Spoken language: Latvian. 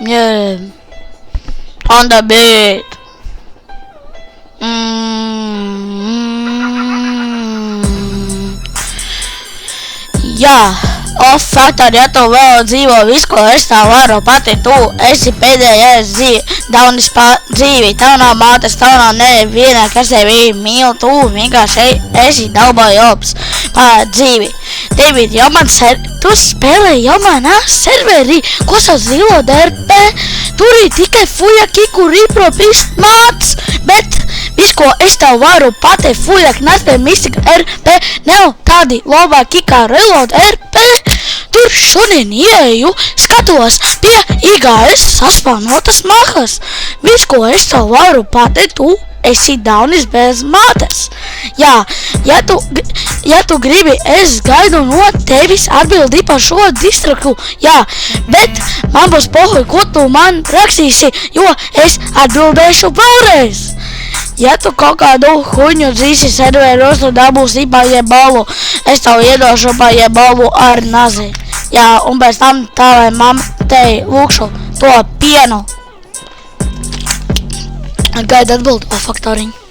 Yeah. On the beat. Jā, faktori, ja tu vēl dzīvo visu, ko es tā varu pati, tu esi pēdējais daunis dzīvi, tev nav mātes, tev nav neviena, kas tevi mīl, tu vienkārši esi dabājobs pār dzīvi. David, jau man tu spēlēji jau manā serverī, ko sauc zilo DRP, tur ir tikai fujaki, kuri propist mātes, bet visu, ko es tev varu pati, fujaki, nespēj mistika RP, nav tādi labāki kā reload RP, tur šodien ieeju, skatos pie IGS saspanotas mahas, visu, ko es tev varu pati, tu esi daunis bez mātes. Jā, ja tu gribi, es gaidu no tevis atbildi par šo distriktu, jā, bet man būs pohuj, ko tu man rakstīsi, jo es atbildēšu vēlreiz. Ja tu kaut kādu huņu dzīsi serveros, tu dabūsi paie balvu, es tev iedošu paie balvu ar nazi. Jā, un pēc tam tavai mamtei lūkšu to pienu. Gaida atbildi, faktoriņu.